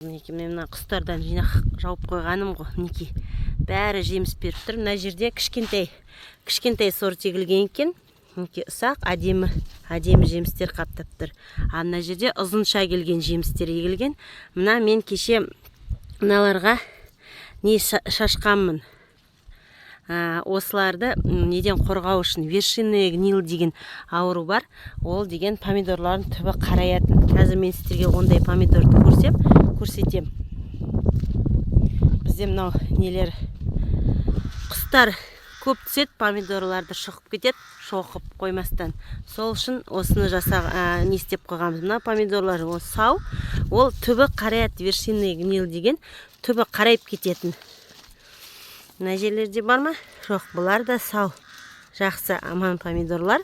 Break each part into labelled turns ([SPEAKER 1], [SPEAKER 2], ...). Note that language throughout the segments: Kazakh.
[SPEAKER 1] Мінекей мына құстардан жинақ жауып қойғаным ғой. Мінекей бәрі жеміс беріп тұр. Мына жерде кішкентай сорт егілген екен. Мінекей ұсақ, әдемі жемістер қаптап тұр. А мына жерде ұзынша келген жемістер егілген. Мына мен кеше мыналарға не шашқанмын. Осыларды неден қорғау үшін вершинный гнил деген ауру бар. Ол деген помидорлардың түбі қараятын. Қазір мен сіздерге ондай помидорды көрсетем. Бізде мынау нелер құстар көп түсет, помидорларды шоқып кетет, шоқып қоймастан. Сол үшін осыны не істеп қойғанбыз. Мына помидорлар сау, ол түбі қараят, вершинный гнил деген түбі қарайып кететін. Мына жерлерде бар ма? Жоқ, бұлар да сау. Жақсы аман помидорлар.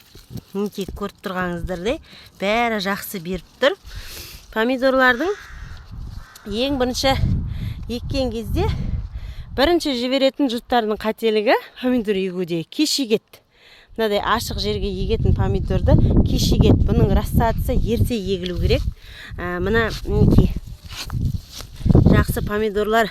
[SPEAKER 1] Мінекей көріп тұрғаныңыздардай бәрі жақсы беріп тұр. Помидорлардың ең бірінші еккен кезде бірінші жіберетін жұрттардың қателігі помидор егуде кеш егеді. Мынадай ашық жерге егетін помидорды кеш егеді. Бұның рассадасы ерте егілу керек. Мына мінекей жақсы помидорлар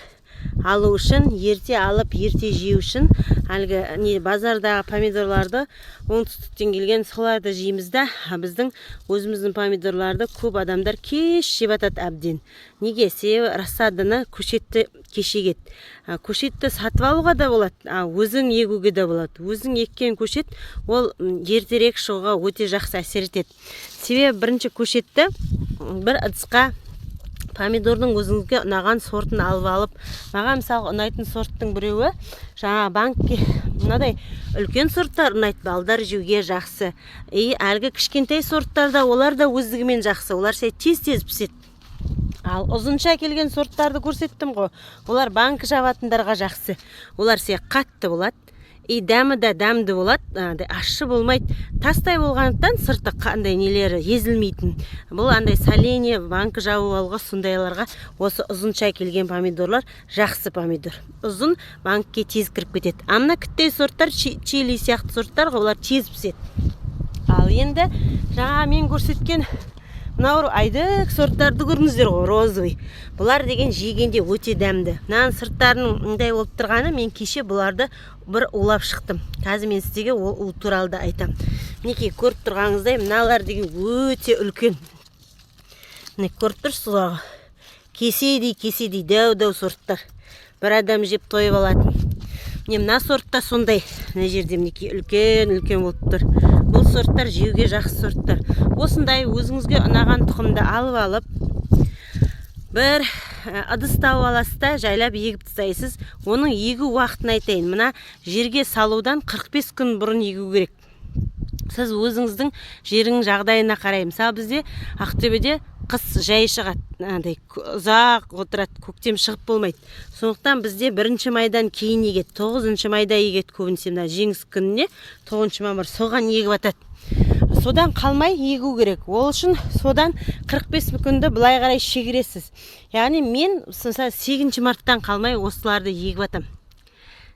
[SPEAKER 1] алу үшін, ерте алып, ерте жеу үшін, әлгі базардағы помидорларды оңтүстіктен келген соларды жейміз да, біздің өзіміздің помидорларды көп адамдар кеш жеп атады әбден. Неге? Себебі рассаданы көшетті кеш егеді. Көшетті сатып алуға да болады, өзің егуге де болады. Өзің еккен көшет ол ертерек шығуға өте жақсы әсер етеді. Себебі бірінші көшетті бір ыдысқа помидордың өзіңізге ұнаған сортын алып, маған мысалы ұнайтын сорттың біреуі жаңа банкке мынадай үлкен сорттар ұнайды, балдар жеуге жақсы. Әлгі кішкентай сорттарда олар да өздігімен жақсы, олар тез піседі. Ал ұзынша келген сорттарды көрсеттім ғой, олар банк жабатындарға жақсы. Олар қатты болады. Дәмі де дәмді болады, ащы болмайды. Тастай болғандықтан сырты қандай нелері езілмейтін. Бұл андай соленье, банкі жауып алуға сондайларға осы ұзынша келген помидорлар жақсы помидор. Ұзын банкке тез кіріп кетеді. Амна кіттей сорттар, чили сияқты сорттар, олар тез піседі. Ал енді жаңа мен көрсеткен мынау айдық сорттарды көрдіңіздер ғой, розовый. Бұлар деген жегенде өте дәмді. Мынаның сырттарының мындай болып тұрғаны, мен кеше бұларды бір улап шықтым. Қазір мен сіздерге ол туралы да айтам. Мінекей көріп тұрғаныңыздай, мыналар деген өте үлкен. Міне көріп тұрсыз ғой. Кеседей дәу сорттар. Бір адам жеп тойып алатын. Мына сортта сондай. Мына жерде мінекей үлкен болып тұр. Бұл сорттар жеуге жақсы сорттар. Осындай өзіңізге ұнаған тұқымды алып, бір ыдыс тауып аласыз да жайлап егіп тастайсыз. Оның егу уақытын айтайын. Мына жерге салудан 45 күн бұрын егу керек. Сіз өзіңіздің жерінің жағдайына қарай. Мысалы бізде Ақтөбеде қыс жай шығады, ұзақ отырады, көктем шығып болмайды. Сондықтан бізде 1 майдан кейін егеді, 9 майда егеді көбінесе. Мына жеңіс күніне 9 мамыр соған егіп атады. Содан қалмай егу керек. Ол үшін содан 45 күнді былай қарай шегересіз. Яғни мен 8 марттан қалмай осыларды егіп атам.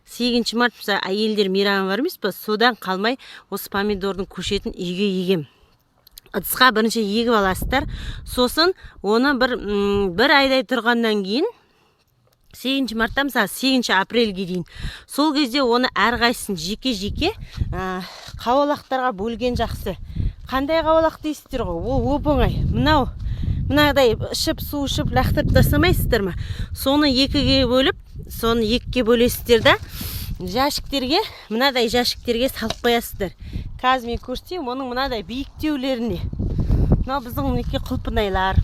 [SPEAKER 1] 8 март әйелдер мейрамы бар емес пе? Содан қалмай осы помидордың көшетін үйге егем. Ыдысқа бірінші егіп аласыздар. Сосын оны бір айдай тұрғаннан кейін 8 марттан 8 апрельге дейін. Сол кезде оны әрқайсысын жеке қауалақтарға бөлген жақсы. Қандай қауалақ дейсіздер ғой? Ол оп-оңай. Мынадай су ішіп лақтырып тастамайсыздар ма? Соны екіге бөліп, соны екіге бөлесіздер да жәшіктерге, мынадай жәшіктерге салып қоясыздар. Қазір мен көрсетейін, оның мынадай биіктеулеріне. Мынау біздің мінекей құлпынайлар.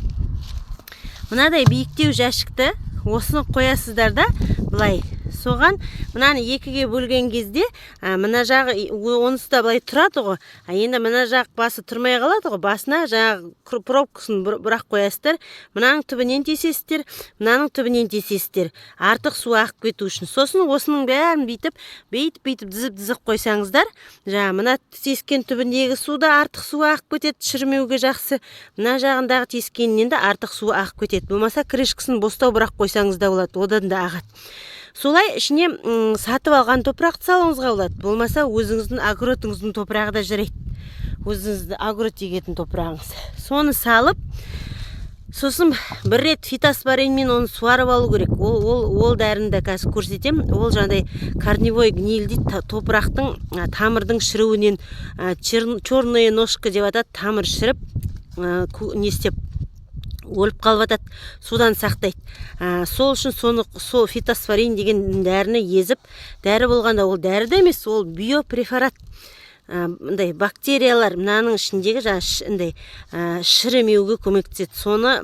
[SPEAKER 1] Мынадай биіктеу жәшікті осыны қоясыздар да, былай. Соған мынаны екіге бөлген кезде, мына жағы онысы да былай тұрады ғой. Енді мына жақ басы тұрмай қалады ғой. Басына жағы пробкасын бірақ қоясыздар. Мынаның түбінен тесесіздер, мынаның түбінен тесесіздер. Артық су ағып кету үшін. Сосын осының бәрін бүйтіп дізіп қойсаңыздар, мына тескен түбіндегі суда артық су ағып кетеді, шірмеуге жақсы. Мына жағындағы тескеннен де артық су ағып кетеді. Болмаса крышкасын бостау бірақ қойсаңыз да болады, одан да ағады. Солай ішіне сатып алған топырақты салуыңызға болады. Болмаса өзіңіздің огородыңыздың топырағы да жарайды. Өзіңізді огород егетін топырағыңыз. Соны салып, Сосын бір рет фитоспоринмен оны суарып алу керек. Ол дәріні де қазір көрсетем. Ол жаңағыдай корневой гниль дейді, топырақтың тамырдың шіруінен черная ножка деп атады, тамыр шіріп не істеп өліп қалып атады, судан сақтайды. Сол үшін сол фитоспорин деген дәріні езіп, дәрі болғанда ол дәрі де емес, ол биопрепарат. Мындай бактериялар мынаның ішіндегі жаңағы шіремеуге көмектеседі. Соны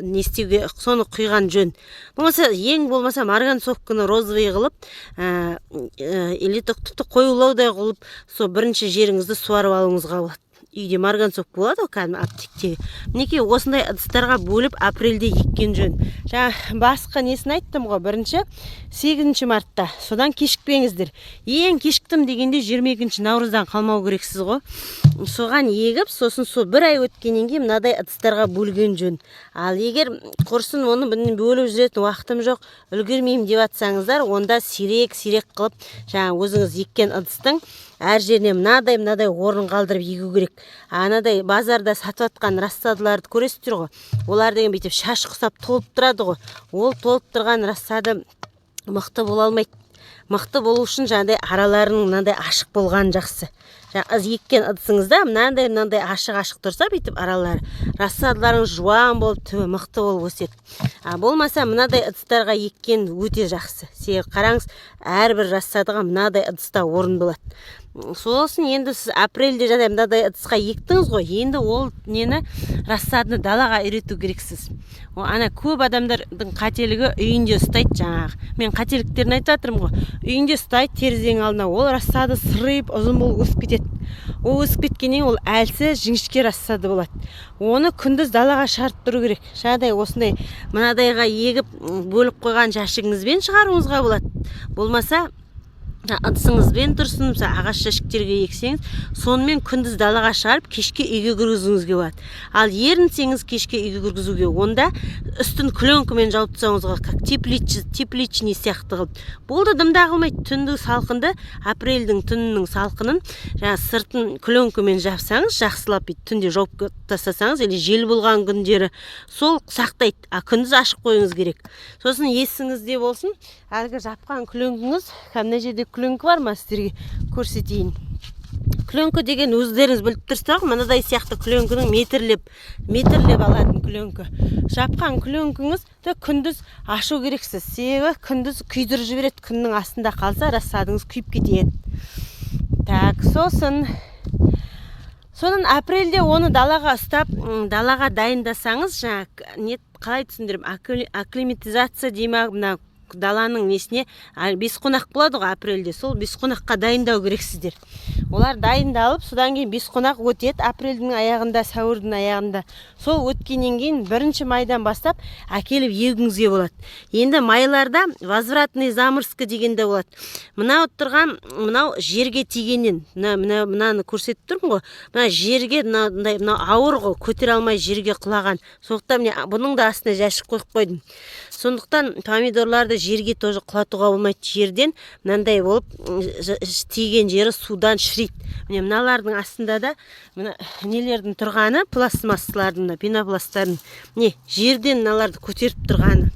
[SPEAKER 1] не істеуге, соны құйған жөн. Болмаса, ең болмаса марганцовканы розовый қылып, или тіпті қоюлаудай қылып, сол бірінші жеріңізді суарып алуыңызға болады. Үйде марганцовка болады ғой, кәдімгі аптектегі. Мінекей осындай ыдыстарға бөліп апрельде еккен жөн. Басқа несін айттым ғой, бірінші 8 мартта. Содан кешікпеңіздер. Ең кешіктім дегенде 22 наурыздан қалмау керексіз ғой. Соған егіп, сосын бір ай өткеннен кейін мынадай ыдыстарға бөлген жөн. Ал егер құрсын оны бөліп жүретін уақытым жоқ, үлгермеймін деп атсаңыздар, онда сирек қылып, өзіңіз еккен ыдыстың әр жеріне мынадай орын қалдырып егу керек. Анадай базарда сатып атқан рассадаларды көресіздер ғой. Олар деген бүйтіп шаш құсап толып тұрады ғой. Ол толып тұрған рассады мықты бола алмайды. Мықты болу үшін жаңағыдай араларының мынандай ашық болған жақсы. Еккен ыдысыңызда мынандай ашық тұрса, бүйтіп аралары рассадаларың жуан болып, түбі мықты болып өседі. Болмаса мынадай ыдыстарға еккен өте жақсы. Себебі қараңыз, әрбір рассадыға мынадай ыдыста орын болады. Сосын енді сіз апрельде мынадай ыдысқа ектіңіз ғой, енді ол нені рассадыны далаға үйрету керексіз. Ана көп адамдардың қателігі үйінде ұстайды жаңағы. Мен қателіктерін айтып жатырмын ғой. Үйінде ұстайды терезенің алдына, ол рассады сырып, ұзын болып өсіп кетеді. Ол өсіп кеткеннен ол әлсіз жіңішке рассады болады. Оны күндіз далаға шығарып тұру керек. Жаңағыдай осындай мынадайға егіп бөліп қойған жәшігіңізбен шығаруыңызға болады. Болмаса ыдысыңызбен тұрсын, ағаш жәшіктерге ексеңіз, сонымен күндіз далаға шығарып, кешке үйге кіргізуіңізге болады. Ал ерінсеңіз кешке үйге кіргізуге, онда үстін пленкамен жауып тастауыңызға, как тепличный сияқты қылып. Болды дымда қылмайды. Түнді салқынды, апрельдің түнінің салқынын сыртын пленкамен жапсаңыз, жақсылап түнде жауып тастасаңыз, или жел болған күндері сол сақтайды. Күндіз ашық қойыңыз керек. Сосын есіңізде болсын, әлгі жапқан пленкаңыз, мына жерде пленка бар ма, сіздерге көрсетейін. Пленка деген өздеріңіз біліп тұрсыздар ғой, мынадай сияқты пленканың метрлеп алатын пленка. Жапқан пленкаңызды күндіз ашу керексіз. Себебі күндіз күйдіріп жібереді, күннің астында қалса рассадыңыз күйіп кетеді. Соның апрельде оны далаға ұстап, далаға дайындасаңыз, қалай түсіндірім, акклиматизация деймі, мына даланың несіне бесқонақ болады ғой апрельде, сол бесқонаққа дайындау керексіздер. Олар дайындалып, содан кейін бесқонақ өтеді апрельдің аяғында, сәуірдің аяғында. Сол өткеннен кейін 1 майдан бастап әкеліп егуіңізге болады. Енді майларда возвратный замырзка дегенде болады. Мынау жерге тигеннен, мынаны көрсетіп тұрмын ғой. Мына жерге, мына ауыр ғой, көтере алмай жерге құлаған. Сондықтан бұның да астына жәшік қойып қойдым. Сондықтан помидорларды жерге тоже құлатуға болмайды. Жерден мынандай болып тиген жері судан шірейді. Мыналардың астында да нелердің тұрғаны, пластмассалардың, пенопласттардың, жерден мыналарды көтеріп тұрғаны.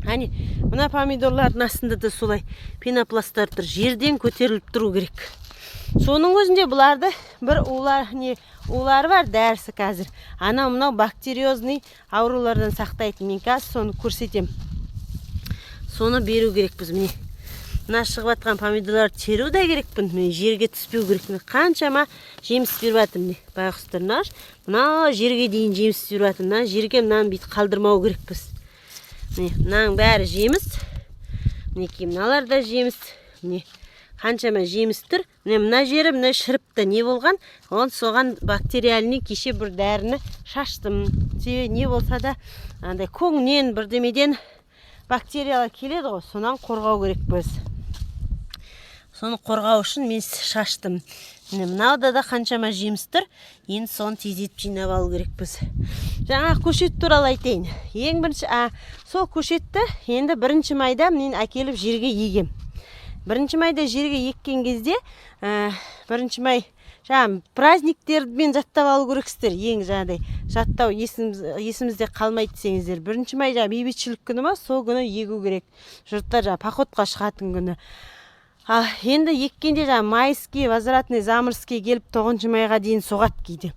[SPEAKER 1] Мына помидорлардың астында да солай пенопласттар тұр, жерден көтеріліп тұру керек. Соның өзінде бұларды бір улары бар, дәрісі қазір. Мынау бактериозный аурулардан сақтайтын. Мен қазір соны көрсетем. Соны беру керекпіз. Мына шығып атқан помидорларды теру да керекпін. Жерге түспеу керек. Қаншама жеміс беріп атым. Байғұстар, мына жерге дейін жеміс беріп атым. Жерге мынаны бейт қалдырмау керекпіз. Мынаның бәрі жеміс. Мыналар да жеміс. Қаншама жеміс тұр. Мына жері шіріпті. Не болған? Соған бактериальный кеше бір дәріні шаштым. Не болса да көңнен бірдемеден бактериялар келеді ғой. Сонан қорғау керек біз. Соны қорғау үшін мен шаштым. Мынауда да қаншама жеміс тұр. Енді соны тездетіп жинап алу керек біз. Жаңа көшет туралы айтайын. Ең бірінші, сол көшетті енді 1 майда мен әкеліп жерге егем. 1 майда жерге еккен кезде 1 май жаңағы праздниктермен жаттап алу керексіздер. Ең жаңағыдай жаттау есімізде қалмайды десеңіздер. 1 май жаңағы бейбітшілік күні ма, сол күні егу керек. Жұрттар жаңағы походқа шығатын күні. Енді еккенде жаңағы майский, возвратный, заморский келіп 9 майға дейін соғат кейде.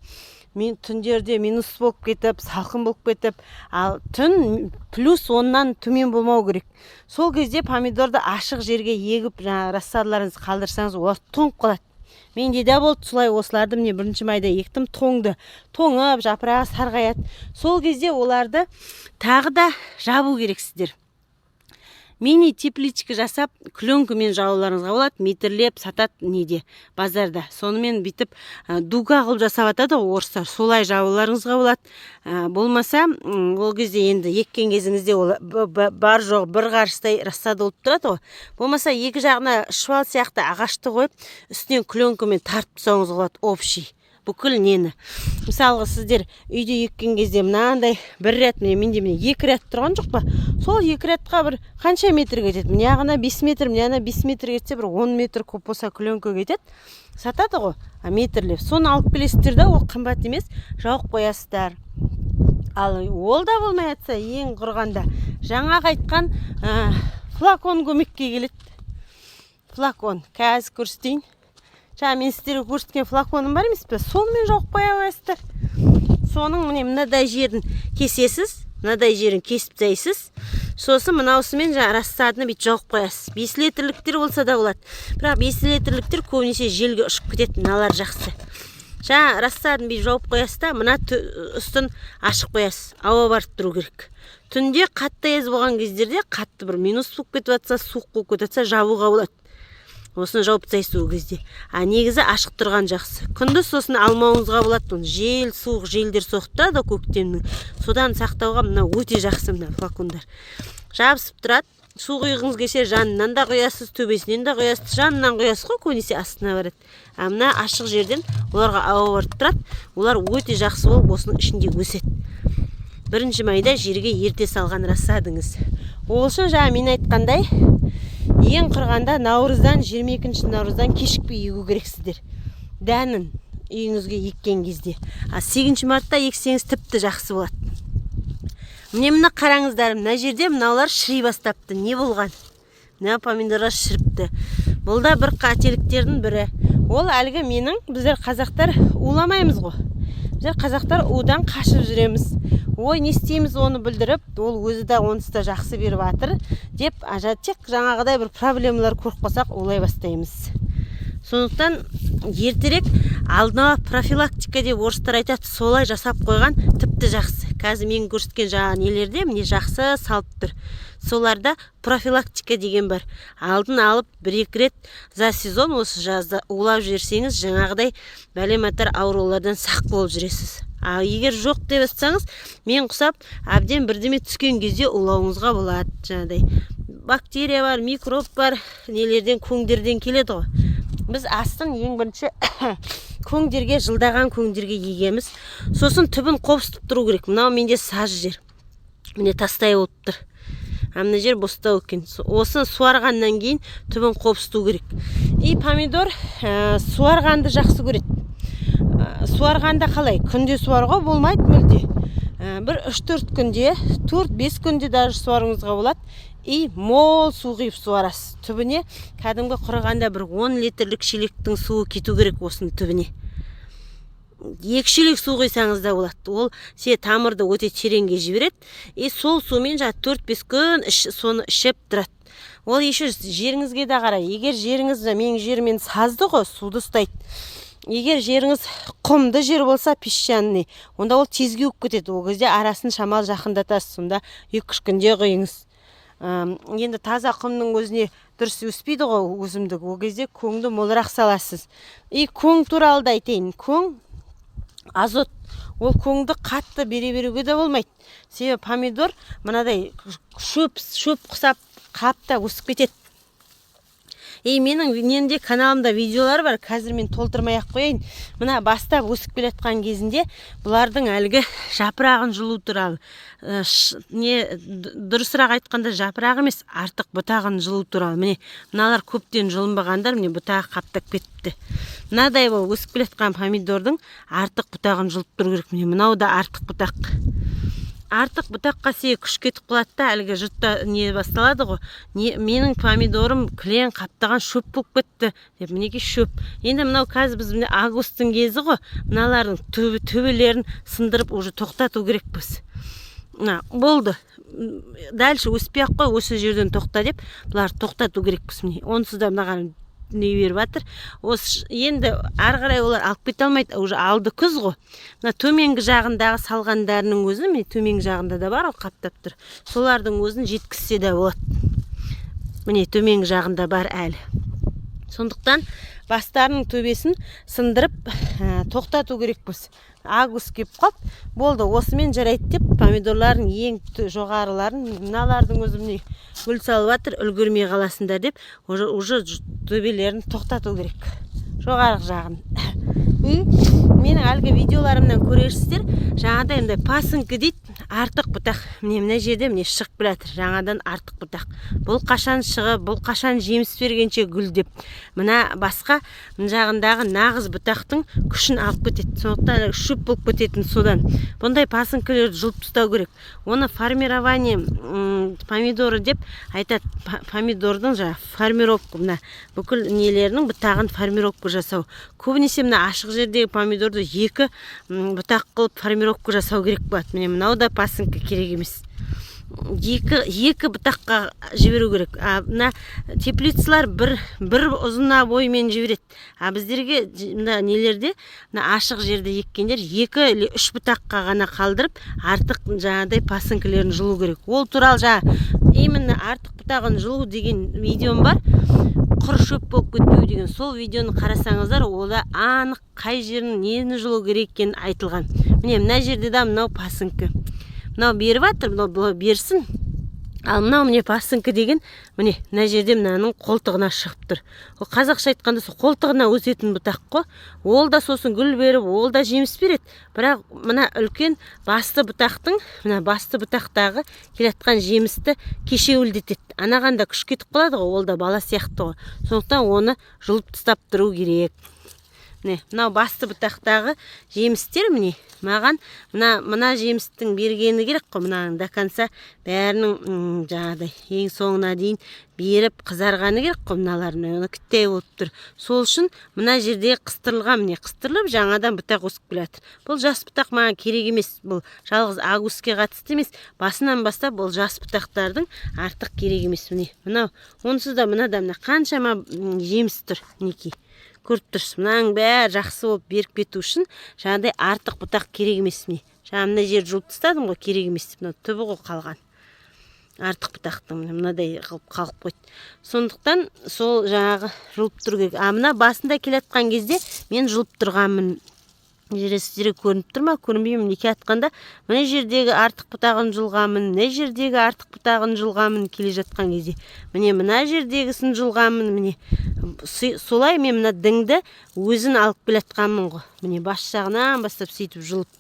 [SPEAKER 1] Түндерде минус болып кетіп, салқын болып кетіп, ал түн плюс 10-нан төмен болмау керек. Сол кезде помидорды ашық жерге егіп, рассадаларыңызды қалдырсаңыз, олар тоңып қалады. Менде де болды солай, осыларды міне 1 майда ектім, тоңып, жапырағы сарғаяды. Сол кезде оларды тағы да жабу керексіздер. Мини тепличка жасап, клёнкамен жабуларыңызға болады, метрлеп сатат неде, базарда. Сонымен битіп дуга қылып жасап атады орыстар, солай жабуларыңызға болады. Болмаса, ол кезде енді еккен кезіңізде бар жоқ бір қарыштай рассада болып тұрады ғой. Болмаса екі жағына швал сияқты ағашты қойып, үстінен клёнкамен тартып тастауыңызға болады, общий. Бүкіл нені. Мысалға сіздер үйде еккен кезде мынандай бір рет, менде 2 рет тұрған жоқ па? Сол 2 ретқа бір қанша метр кетеді? Мына 5 метр, мына 5 метр кетсе, бір 10 метр көп болса клёнка кетеді. Сатады ғой, метрлеп. Соны алып келесіздер да, ол қымбат емес, жауып қоясыздар. Ал ол да болмай жатса, ең құрғанда жаңағы айтқан флакон көмекке келеді. Флакон, қазір көрсетейін. Мен сіздерге көрсеткен флаконым бар емес пе? Сонымен жауып қоя қоясыздар. Соның мынадай жерін кесесіз, мынадай жерін кесіп тастайсыз. Сосын мынаусымен рассадыны бүйтіп жауып қоясыз. 5 литрліктер болса да болады. Бірақ 5 литрліктер көбінесе желге ұшып кетеді, мыналар жақсы. Рассадын бүйтіп жауып қоясыз да, мына үстін ашып қоясыз. Ауа барып тұру керек. Түнде қатты аяз болған кездерде қатты бір минус болып кетіп жатса, суық болып кетіп жатса, жабуға болады. Осыны жауып тастайсыз ол кезде. Негізі ашық тұрған жақсы. Күндіз сосын алмауыңызға болады. Жел, суық желдер соқтырады көктемнің. Содан сақтауға мына өте жақсы мына флакондар. Жабысып тұрады. Су құйғыңыз келсе, жанынан да құясыз, төбесінен де құясыз, жанынан құясыз ғой, көбінесе астына барады. Мына ашық жерден оларға ауа барып тұрады. Олар өте жақсы болып осының ішінде өседі. 1 майда жерге ерте салған рассадыңыз. Ол үшін мен айтқандай, ең құрғанда наурыздан 22 наурыздан кешікпей егу керексіздер. Дәнін үйіңізге еккен кезде. 8 мартта ексеңіз тіпті жақсы болады. Мына қараңыздар, мына жерде мынаулар шіри бастапты. Не болған? Мына помидорға шіріпті. Бұл да бір қателіктердің бірі. Ол әлгі біздер қазақтар уламаймыз ғой. Біздер қазақтар удан қашып жүреміз. Ой, не істейміз оны білдіріп, ол өзі де онысы да жақсы беріп атыр деп, тек жаңағыдай бір проблемалар көріп қалсақ, олай бастаймыз. Сондықтан ертерек алдына профилактика деп орыстар айтады, солай жасап қойған тіпті жақсы. Қазір мен көрсеткен жаңа нелерде міне жақсы салып тұр. Соларда профилактика деген бар. Алдын алып 1-2 рет за сезон осы жазда улап жіберсеңіз, жаңағыдай бәлематар аурулардан сақ болып жүресіз. Егер жоқ деп жатсаңыз, мен құсап, әбден бірдеме түскен кезде улауыңызға болады. Жаңағыдай бактерия бар, микроб бар, нелерден, көңдерден келеді ғой. Біз астын ең бірінші көңдерге, жылдаған көңдерге егеміз. Сосын түбін қопсытып тұру керек. Мынау менде сажы жер. Міне тастай болып тұр. Мына жер бостау екен. Осын суарғаннан кейін түбін қопсыту керек. Помидор суарғанды жақсы көреді. Суарғанда қалай? Күнде суаруға болмайды мүлде. Бір 3-4 күнде, 4-5 күнде даже суаруыңызға болады. Мол су құйып суарасыз. Түбіне кәдімгі құрығанда бір 10 литрлік шелектің суы кету керек осының түбіне. 2 шелек су құйсаңыз да болады. Ол тамырды өте тереңге жібереді. Сол сумен 4-5 күн соны ішіп тұрады. Ол еще жеріңізге де қарай. Егер жеріңіз, менің жермен сазды ғой, суды ұстайды. Егер жеріңіз құмды жер болса, песчаный, онда ол тезге өп кетеді. Ол кезде арасын шамал жақындатасыз. Сонда 2-3 күнде құйыңыз. Енді таза құмның өзіне дұрыс өспейді ғой өсімдік. Ол кезде көңді молырақ саласыз. Көң туралы да айтайын. Көң азот. Ол көңді қатты беруге де болмайды. Себебі помидор мынадай шөп құсап қапта өсіп кетеді. Менің менде каналымда видеолар бар, қазір мен толтырмай ақ қояйын. Мына бастап өсіп келе жатқан кезінде бұлардың әлгі жапырағын жұлу туралы, дұрысырақ айтқанда жапырағы емес, артық бұтағын жұлу туралы. Міне мыналар көптен жұлынбағандар, міне бұтағы қаптап кетіпті. Мынадай бұл өсіп келе жатқан помидордың артық бұтағын жұлып тұру керек. Міне мынау да артық бұтақ. Артық бұтаққа сей күш кетіп қалады да, әлгі жұртта не басталады ғой. Менің помидорым кілең қаптаған шөп болып кетті деп, мінеки шөп. Енді мынау қазір біз августтың кезі ғой. Мыналардың төбелерін сындырып уже тоқтату керекпіз. Болды. Дальше өспей ақ қой, осы жерден тоқта деп, бұлар тоқтату керекпіз. Міне онсыз да мынаған не беріп жатыр. Осы енді ары қарай олар алып кете алмайды, уже алды күз ғой. Мына төменгі жағындағы салғандарының өзі, міне төменгі жағында да бар, қаптап тұр. Солардың өзін жеткізсе де болады. Міне төменгі жағында бар әлі. Сондықтан бастарының төбесін сындырып тоқтату керекпіз. Август кеп қап, болды, осымен жарайды деп, помидорлардың ең жоғарыларын, мыналардың өзі гүл салып жатыр, үлгермей қаласындар деп, уже төбелерін тоқтату керек. Жоғарғы жағын. Менің әлгі видеоларымнан көрерсіздер, жаңадай мындай пасынкі дейді, артық бұтақ. Мына жерде міне шығып келатыр, жаңадан артық бұтақ. Бұл қашан шығып, бұл қашан жеміс бергенше гүл деп. Мына басқа жағындағы нағыз бұтақтың күшін алып кетеді. Сондықтан шөп болып кететін содан. Бұндай пасынкілерді жұлып тастау керек. Оны формирование помидоры деп айтады. Помидордың формировка, мына бүкіл нелерінің бұтағын формировка жасау. Көбінесе мына ашық жердегі помидорды екі бұтақ қылып формировка жасау керек болады. Міне мынау да пасынка керек емес. Екі бұтаққа жіберу керек. Мына теплицалар бір ұзына бойымен жібереді. Біздерге мына нелерде, мына ашық жерде еккендер 2-3 бұтаққа ғана қалдырып, артық жаңадай пасынкілерін жылу керек. Ол туралы именно артық бұтағын жылу деген видеом бар. Құр шөп болып кетпеу деген, сол видеоны қарасаңыздар, ода анық қай жерін нені жылу керек екенін айтылған. Міне мына жерде да мынау пасынкі. Мынау беріп жатыр, мынау берсін. Ал мынау міне пасынкі деген, міне мына жерде мынаның қолтығына шығып тұр. Ол қазақша айтқанда сол қолтығына өсетін бұтақ қой. Ол да сосын гүл беріп, ол да жеміс береді. Бірақ мына үлкен басты бұтақтың, мына басты бұтақтағы келатқан жемісті кешеуілдетеді. Анағанда күш кетіп қалады ғой, ол да бала сияқты ғой. Сондықтан оны жұлып тастап тұру керек. Мынау басты бұтақтағы жемістер, міне маған мына жемістің бергені керек қой. Мынаның до конца бәрінің жаңағыдай ең соңына дейін беріп қызарғаны керек қой. Мыналарын оны күттей болып тұр. Сол үшін мына жерде қыстырылған, міне қыстырылып жаңадан бұтақ өсіп келатыр. Бұл жас бұтақ маған керек емес. Бұл жалғыз августке қатысты емес. Басынан бастап бұл жас бұтақтардың артық керек емес. Мынау онсыз да мынада қаншама жеміс тұр, мінекей. Көріп тұрсыз, мынаның бәрі жақсы болып беріп кету үшін жаңағыдай артық бұтақ керек емес. Мына жер жұлып тастадым ғой, керек емес. Мына түбі ғой қалған. Артық бұтақтың мынадай қылып қалып қойды. Сондықтан сол жаңағы жұлып тұру керек. Мына басында келатқан кезде мен жұлып тұрғанмын. Сіздерге көрініп тұр ма, көрінбеймін, неке атқанда мына жердегі артық бұтағын жұлғанмын, мына жердегі артық бұтағын жұлғанмын келе жатқан кезде. Міне мына жердегісін жұлғанмын, міне солай мен мына діңді өзін алып келатқанмын ғой. Міне бас жағынан бастап сөйтіп жұлып.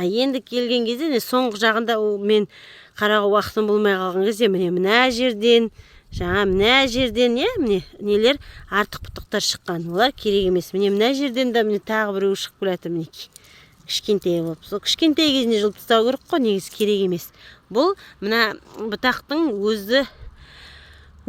[SPEAKER 1] Енді келген кезде соңғы жағында мен қарауға уақытым болмай қалған кезде мына жерден мына жерден міне нелер артық бұтақтар шыққан. Олар керек емес. Мына жерден де тағы біреу шығып келатыр, мінекей. Кішкентай болып. Сол кішкентай кезінде жұлып тастау керек қой, негізі керек емес. Бұл мына бұтақтың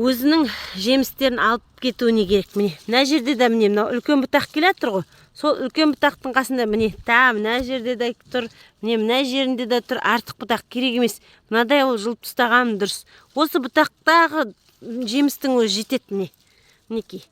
[SPEAKER 1] өзінің жемістерін алып кетуіне керек. Мына жерде де мына үлкен бұтақ келатыр ғой. Сол үлкен бұтақтың қасында мына жерде де тұр, мына жерінде де тұр, артық бұтақ керек емес. Мынадай ол жұлып тастағаным дұрыс. Осы бұтақтағы жемістің өзі жетеді. Мінекей.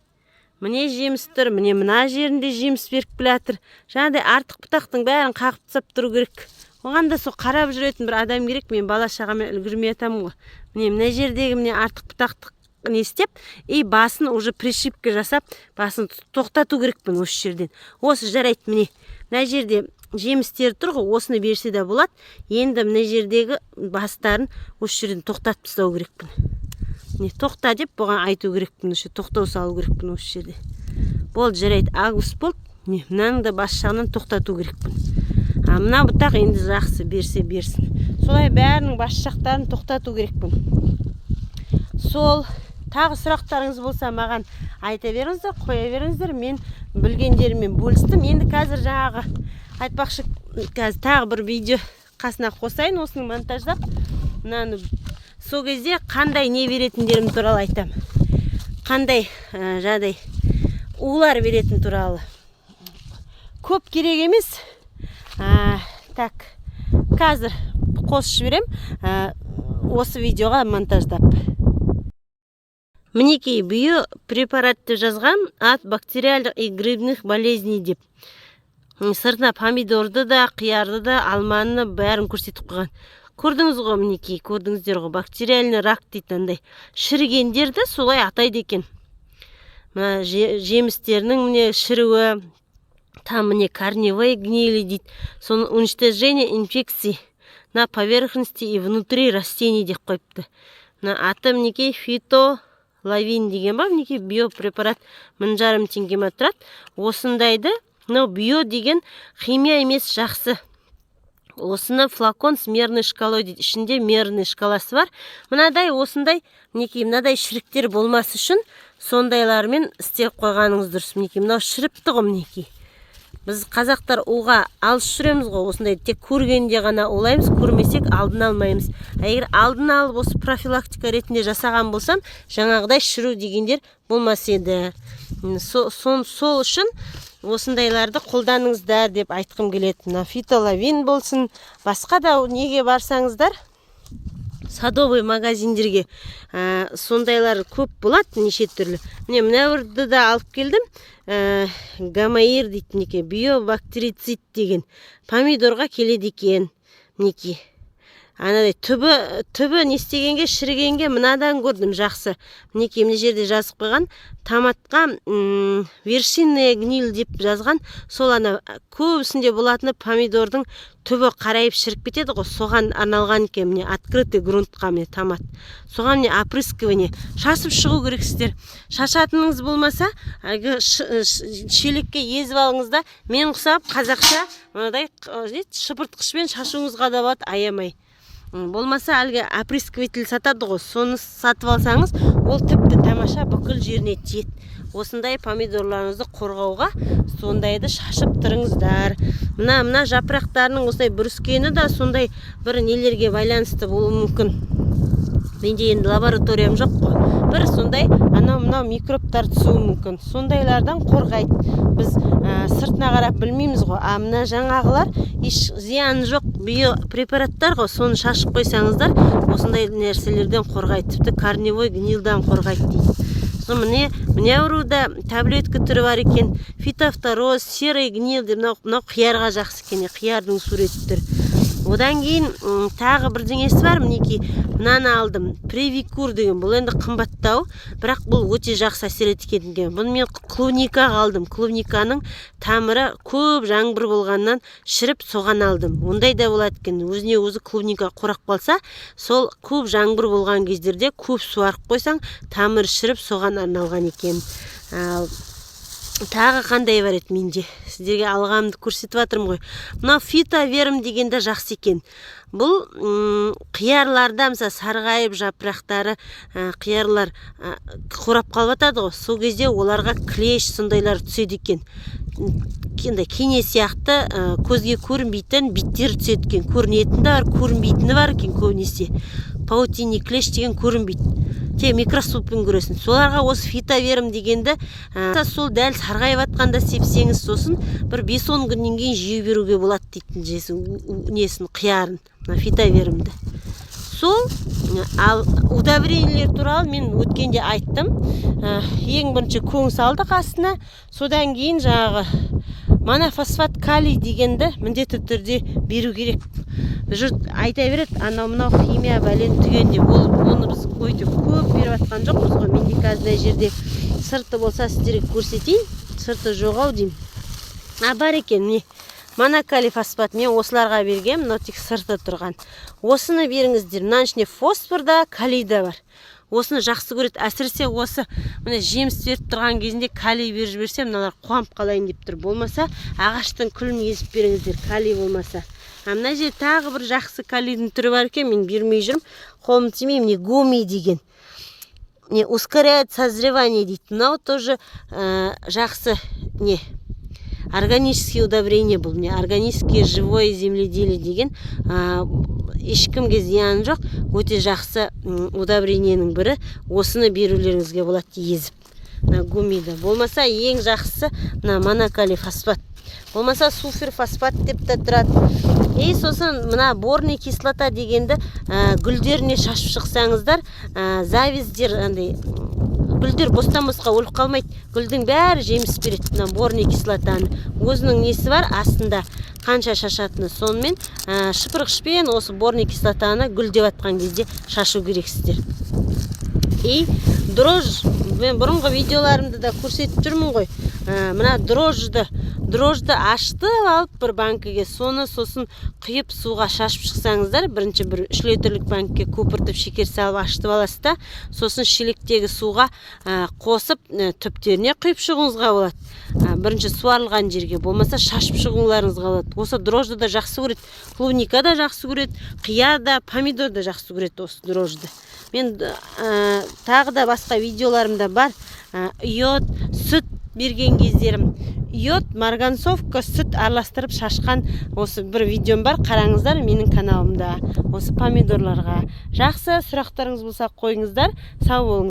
[SPEAKER 1] Міне жеміс тұр, мына жерінде жеміс беріп келатыр. Жаңағыдай артық бұтақтың бәрін қағып тастап тұру керек. Оған да сол қарап жүретін бір адам керек. Мен бала шағамен үлгермей атамын ғой. Мына жердегі артық бұтақты не істеп, басын уже пришипка жасап, басын тоқтату керекпін осы жерден. Осы жарайды, мына жерде жемістер тұр ғой, осыны берсе де болады. Енді мына жердегі бастарын осы жерден тоқтатып тастау керекпін. не тоқта деп бұған айту керекпін, осы тоқтау салу керекпін осы жерде. Болды, жарайды, август болды. Не, мынаның да бас жағынан тоқтату керекпін. Мына бұтақ енді жақсы берсе берсін. Солай бәрінің бас жақтарын тоқтату керекпін. Сол тағы сұрақтарыңыз болса маған айта беріңіздер, қоя беріңіздер. Мен білгендеріммен бөлістім. Енді қазір жаңағы айтпақшы, қазір тағы бір видео қасына қосайын, осының монтаждап. Мынаны сол кезде қандай не беретіндерім туралы айтам. Қандай жадай улар беретін туралы. Көп керек емес. Так, қазір қосып жіберем осы видеоға монтаждап. Мінекей, био препаратты жазған от бактериальных и грибных болезней деп. Сыртына помидорды да, қиярды да, алманы бәрін көрсетіп қойған. Көрдіңіз ғой, мінекей, көрдіңіздер ғой, бактериальный рак дейді андай. Шірігендерді солай атайды екен. Мына жемістерінің міне шіруі, там мне корневые гнили дейді. Соны уничтожение инфекций на поверхности и внутри растений деп қойыпты. На аты мінекей фитолавин деген ба, мінекей биопрепарат 1000 теңгеме тұрады. Осындайды, но био деген химия емес, жақсы. Осыны флакон с мерной шкалой дейді. Ішінде мерный шкаласы бар. Мынадай осындай, мінекей, мынадай шіріктер болмас үшін сондайлармен істеп қойғаныңыз дұрыс. Мінекей, мынау шіріпті ғой, мінекей. Біз қазақтар уға алыс жүреміз ғой, осындай тек көргенде ғана олаймыз, көрмесек алдын алмаймыз. Егер алдын алып осы профилактика ретінде жасаған болсам, жаңағыдай шіру дегендер болмас еді. Сол үшін осындайларды қолданыңыздар деп айтқым келеді. Фитолавин болсын, басқа да неге барсаңыздар, садовый магазиндерге сондайлар көп болады, неше түрлі. Міне мынауырды да алып келдім. Гамаир дейді, неке, биобактерицид деген помидорға келеді екен. Неке, анадай түбі не істегенге, шірігенге мынадан көрдім, жақсы. Неке, мына жерде жазып қойған, томатқа вершинная гниль деп жазған. Сол ана көбісінде болатыны помидордың түбі қарайып шіріп кетеді ғой, соған арналған екен. Міне открытый грунтқа міне томат. Соған міне опрыскивание шашып шығу керексіздер. Шашатыныңыз болмаса, шелекке езіп алыңызда, мен құсап қазақша мынадай шыпыртқышпен шашуыңызға да болады, аямай. Болмаса әлгі опрыскиватель сатады ғой, соны сатып алсаңыз, ол тіпті тамаша бүкіл жеріне тиеді. Осындай помидорларыңызды қорғауға сондайды шашып тұрыңыздар. Мына жапырақтарының осындай бүріскені да сондай бір нелерге байланысты болуы мүмкін. Менде енді лабораториям жоқ қой. Бір сондай анау микробтар түсуі мүмкін. Сондайлардан қорғайды. Біз сыртына қарап білмейміз ғой. Мына жаңағылар еш зияны жоқ биопрепараттар ғой. Соны шашып қойсаңыздар, осындай нәрселерден қорғайды. Тіпті корневой гнилдан қорғайды дейді. Міне ұруда таблетка түрі бар екен. Фитофтороз, серый гнил деп, мынау қиярға жақсы екен, қиярдың суреті тұр. Одан кейін тағы бірдеңесі бар, мінекей, мынаны алдым. Привикур деген, бұл енді қымбаттау, бірақ бұл өте жақсы әсер еткен. Бұны мен клубника алдым. Клубниканың тамыры көп жаңбыр болғаннан шіріп соған алдым. Ондай да болады екен. Өзіне өзі клубника қорап қалса, сол көп жаңбыр болған кездерде көп суарып қойсаң, тамыр шіріп соған арналған екен. Тағы қандай бар еді менде? Сіздерге алғамды көрсетіп жатырмын ғой. Мынау фитоверм дегенде жақсы екен. Бұл қиярларда, мысалы, сарғайып жапырақтары, қиярлар қорап қалып жатады ғой. Сол кезде оларға клеш сондайлар түседі екен. Кене сияқты көзге көрінбейтін биттер түседі екен. Көрінетіні бар, көрінбейтіні бар екен көбінесе. Паутиний клеш деген көрінбейді. Те микроскоппен көресің. Соларға осы фитоверм дегенді сол дәл сарғайып атқанда сепсеңіз, сосын бір 5-10 күннен кейін жеу беруге болады дейтін жесін, несін, қиярын, фитовермді. Сол, ал удобрениялар туралы мен өткенде айттым. Ең бірінші көң салды қасына, содан кейін жаңағы монофосфат калий дегенді міндетті түрде беру керек. Жұрт айта береді, анау химия бәлен түген деп, оны біз өйтіп көп беріп атқан жоқпыз ғой. Менде қазір жерде сырты болса сіздерге көрсетейін, сырты жоғау деймін. Бар екен, міне монокалий фосфат мен осыларға бергем, мынау тек сырты тұрған. Осыны беріңіздер. Мынаның ішінде фосфор да, калий да бар. осыны жақсы көреді. Әсіресе осы міне жеміс беріп тұрған кезінде калий беріп жіберсе, мыналар қуанып қалайын деп тұр. Болмаса ағаштың күлін езіп беріңіздер, калий болмаса. Мына жерде тағы бір жақсы калийдің түрі бар екен, мен бермей жүрмін. Қолым тимей, міне гуми деген. Не ускоряет созревание дейді. Мынау тоже жақсы не органические удобрения бұл. Міне органические живое земледелие деген ешкімге зияны жоқ. Өте жақсы удобрениенің бірі. Осыны берулеріңізге болады езіп. Гумиді. Болмаса ең жақсысы монокалий фосфат. Болмаса суперфосфат деп те тұрады. Сосын мына борный кислота дегенді гүлдеріне шашып шықсаңыздар, завиздер, гүлдер бостан-босқа өліп қалмайды. Гүлдің бәрі жеміс береді. Мына борный кислотаны өзінің несі бар, астында қанша шашатыны. Сонымен шыпырғышпен осы борный кислотаны гүл деп атқан кезде шашу керексіздер. Дрожж, мен бұрынғы видеоларымды да көрсетіп жүрмін ғой. Мына дрожжды ашты алып бір банкіге, сосын құйып суға шашып шықсаңыздар, бірінші бір 3 литрлік банкіге көпіртіп шекер салып ашытып аласыз да, сосын шелектегі суға қосып түптеріне құйып шығуыңызға болады. Бірінші суарылған жерге, болмаса шашып шығуыңызға болады. Осы дрожжды да жақсы көреді, клубника да жақсы көреді, қия да, помидор да жақсы көреді осы дрожжды. Мен тағы да басқа видеоларымда бар. Йод, сүт берген кездерім. Йод, марганцовка, сүт араластырып шашқан осы бір видеом бар. Қараңыздар менің каналымда. Осы помидорларға. Жақсы сұрақтарыңыз болса қойыңыздар. Сау болыңыз.